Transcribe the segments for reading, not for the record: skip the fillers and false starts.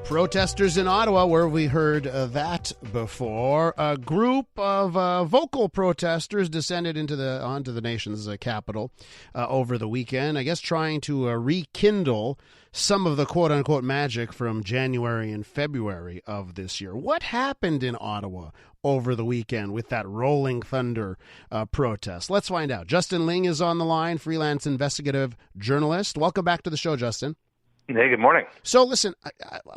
Protesters in Ottawa, where we heard that before. A group of vocal protesters descended onto the nation's capital over the weekend, I guess trying to rekindle some of the quote-unquote magic from January and February of this year. What happened in Ottawa over the weekend with that Rolling Thunder protest? Let's find out. Justin Ling is on the line, freelance investigative journalist. Welcome back to the show, Justin. Hey, good morning. So listen,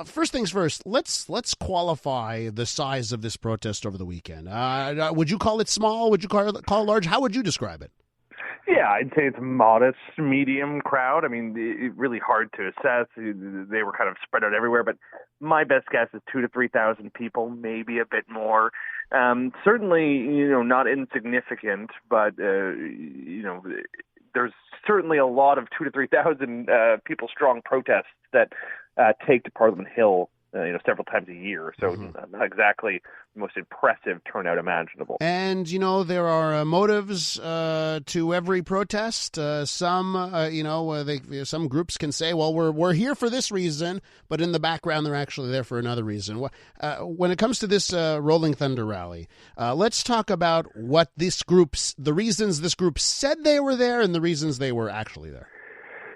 first things first, let's qualify the size of this protest over the weekend. Would you call it small? Would you call it large? How would you describe it? Yeah, I'd say it's a modest, medium crowd. I mean, it's really hard to assess. They were kind of spread out everywhere, but my best guess is 2,000 to 3,000 people, maybe a bit more. Certainly, not insignificant, but, there's certainly a lot of 2,000 to 3,000 people strong protests that take to Parliament Hill, several times a year. So not exactly the most impressive turnout imaginable. And, there are motives to every protest. Some groups can say, well, we're here for this reason, but in the background, they're actually there for another reason. When it comes to this Rolling Thunder rally, let's talk about the reasons this group said they were there and the reasons they were actually there.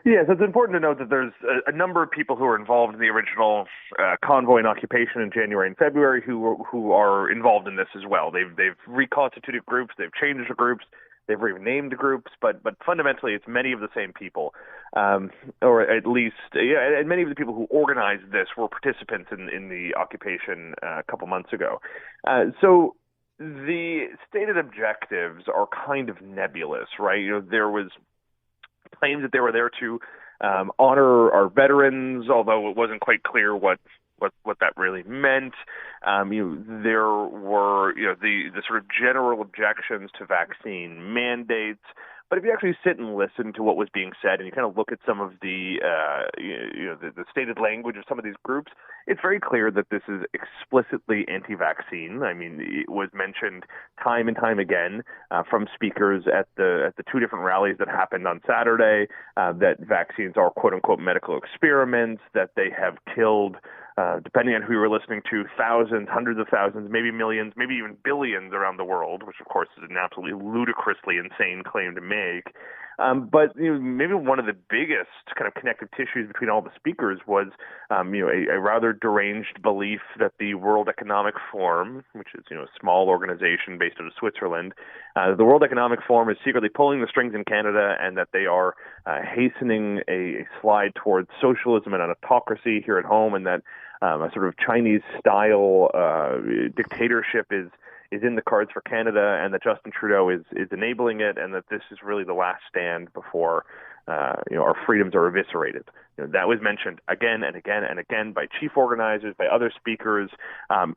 Yeah, so it's important to note that there's a number of people who were involved in the original convoy and occupation in January and February who are involved in this as well. They've reconstituted groups, they've changed the groups, they've renamed the groups, but fundamentally it's many of the same people, or at least and many of the people who organized this were participants in the occupation a couple months ago. So the stated objectives are kind of nebulous, right? There was claims that they were there to honor our veterans, although it wasn't quite clear what that really meant. There were the sort of general objections to vaccine mandates. But if you actually sit and listen to what was being said, and you kind of look at some of the stated language of some of these groups, it's very clear that this is explicitly anti-vaccine. I mean, it was mentioned time and time again from speakers at the two different rallies that happened on Saturday that vaccines are quote unquote medical experiments, that they have killed, depending on who you were listening to, thousands, hundreds of thousands, maybe millions, maybe even billions around the world, which of course is an absolutely ludicrously insane claim to make. But maybe one of the biggest kind of connective tissues between all the speakers was a rather deranged belief that the World Economic Forum, which is a small organization based out of Switzerland, the World Economic Forum is secretly pulling the strings in Canada, and that they are hastening a slide towards socialism and an autocracy here at home, and that a sort of Chinese-style dictatorship is in the cards for Canada, and that Justin Trudeau is enabling it, and that this is really the last stand before our freedoms are eviscerated. That was mentioned again and again and again by chief organizers, by other speakers.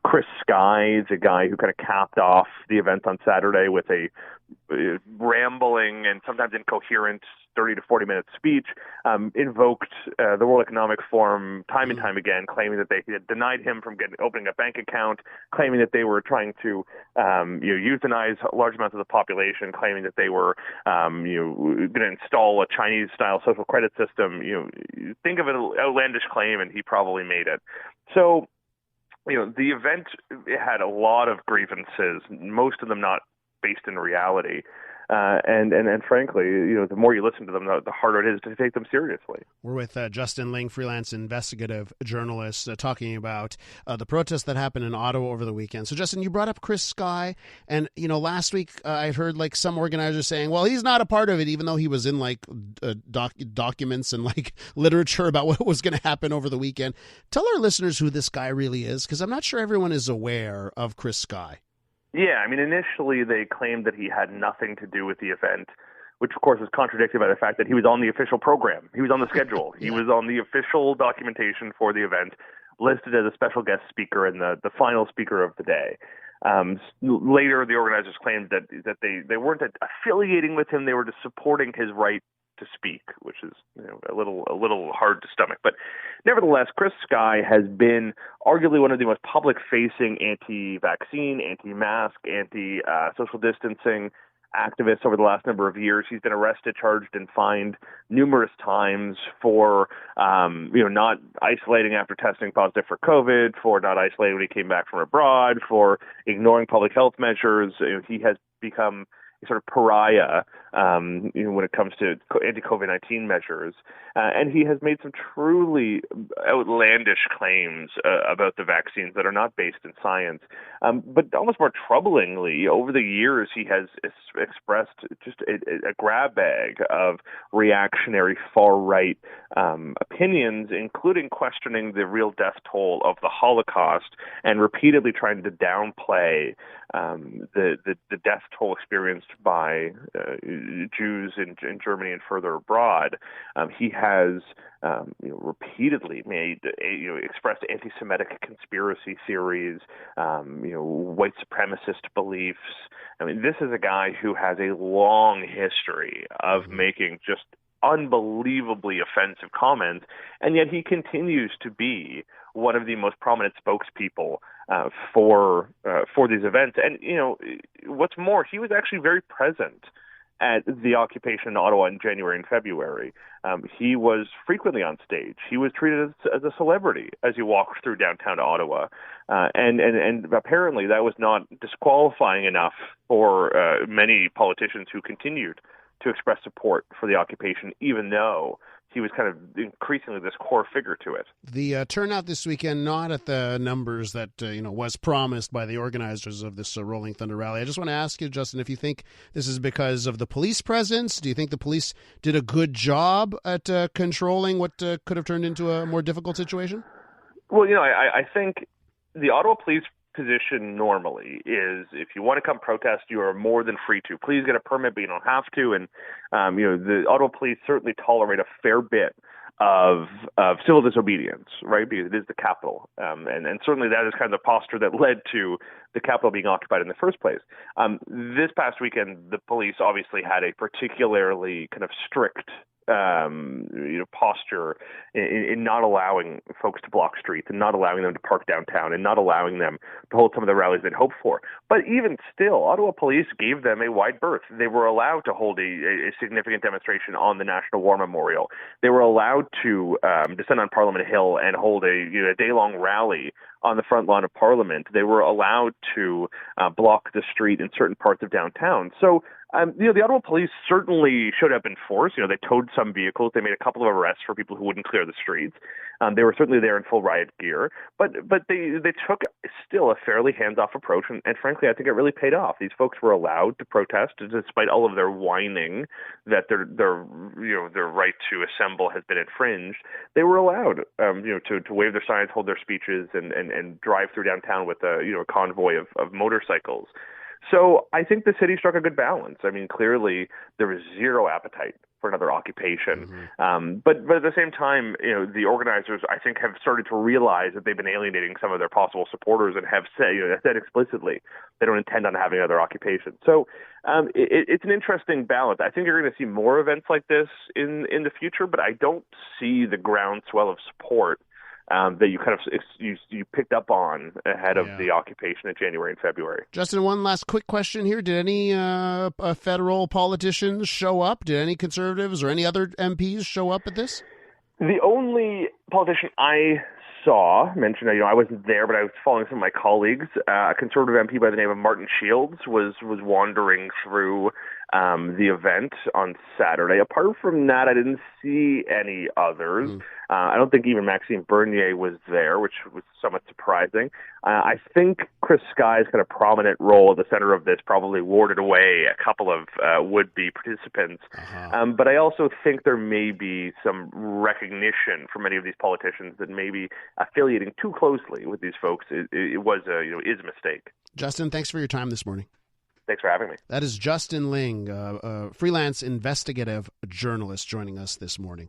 Chris Sky is a guy who kind of capped off the event on Saturday with a rambling and sometimes incoherent 30 to 40-minute speech, invoked the World Economic Forum time and time again, claiming that they had denied him from opening a bank account, claiming that they were trying to euthanize large amounts of the population, claiming that they were going to install a Chinese-style social credit system. Think of an outlandish claim, and he probably made it. So, the event had a lot of grievances, most of them not based in reality. And frankly, the more you listen to them, the harder it is to take them seriously. We're with Justin Ling, freelance investigative journalist, talking about the protests that happened in Ottawa over the weekend. So, Justin, you brought up Chris Sky, and last week I heard some organizers saying, well, he's not a part of it, even though he was in documents and literature about what was going to happen over the weekend. Tell our listeners who this guy really is, because I'm not sure everyone is aware of Chris Sky. Yeah, I mean, initially they claimed that he had nothing to do with the event, which of course was contradicted by the fact that he was on the official program. He was on the schedule. He was on the official documentation for the event, listed as a special guest speaker and the final speaker of the day. Later, the organizers claimed that they weren't affiliating with him; they were just supporting his right to speak, which is a little hard to stomach. But nevertheless, Chris Sky has been arguably one of the most public-facing anti-vaccine, anti-mask, anti-social distancing activist over the last number of years. He's been arrested, charged, and fined numerous times for, not isolating after testing positive for COVID, for not isolating when he came back from abroad, for ignoring public health measures. He has become a sort of pariah, when it comes to anti-COVID-19 measures. And he has made some truly outlandish claims about the vaccines that are not based in science. But almost more troublingly, over the years, he has expressed just a grab bag of reactionary far-right opinions, including questioning the real death toll of the Holocaust and repeatedly trying to downplay the death toll experienced by Jews in Germany and further abroad. He has repeatedly expressed anti-Semitic conspiracy theories, white supremacist beliefs. I mean, this is a guy who has a long history of making just unbelievably offensive comments, and yet he continues to be one of the most prominent spokespeople for these events. And what's more, he was actually very present at the occupation in Ottawa in January and February. He was frequently on stage. He was treated as a celebrity as he walked through downtown Ottawa. And apparently that was not disqualifying enough for many politicians who continued to express support for the occupation, even though he was kind of increasingly this core figure to it. The turnout this weekend, not at the numbers that was promised by the organizers of this Rolling Thunder rally. I just want to ask you, Justin, if you think this is because of the police presence. Do you think the police did a good job at controlling what could have turned into a more difficult situation? Well, I think the Ottawa police position normally is, if you want to come protest, you are more than free to. Please get a permit, but you don't have to. And the Ottawa police certainly tolerate a fair bit of civil disobedience, right? Because it is the capital, and certainly that is kind of the posture that led to the capital being occupied in the first place. This past weekend, the police obviously had a particularly kind of strict posture in not allowing folks to block streets and not allowing them to park downtown and not allowing them to hold some of the rallies they'd hoped for. But even still, Ottawa police gave them a wide berth. They were allowed to hold a significant demonstration on the National War Memorial. They were allowed to descend on Parliament Hill and hold a day-long rally on the front lawn of Parliament. They were allowed to block the street in certain parts of downtown. So the Ottawa police certainly showed up in force. They towed some vehicles. They made a couple of arrests for people who wouldn't clear the streets. They were certainly there in full riot gear, but they took still a fairly hands-off approach, and frankly, I think it really paid off. These folks were allowed to protest, despite all of their whining that their right to assemble has been infringed. They were allowed, to wave their signs, hold their speeches, and drive through downtown with a convoy of motorcycles. So I think the city struck a good balance. I mean, clearly there was zero appetite for another occupation. But at the same time, the organizers, I think, have started to realize that they've been alienating some of their possible supporters and have said explicitly they don't intend on having another occupation. So it's an interesting balance. I think you're going to see more events like this in the future, but I don't see the groundswell of support that you kind of you picked up on ahead of the occupation in January and February. Justin, one last quick question here. Did any federal politicians show up? Did any Conservatives or any other MPs show up at this? The only politician I saw mentioned, I wasn't there, but I was following some of my colleagues. A Conservative MP by the name of Martin Shields was wandering through the event on Saturday. Apart from that, I didn't see any others. I don't think even Maxime Bernier was there, which was somewhat surprising. I think Chris Sky's kind of prominent role at the center of this probably warded away a couple of would-be participants. But I also think there may be some recognition from many of these politicians that maybe affiliating too closely with these folks is a mistake. Justin, thanks for your time this morning. Thanks for having me. That is Justin Ling, a freelance investigative journalist, joining us this morning.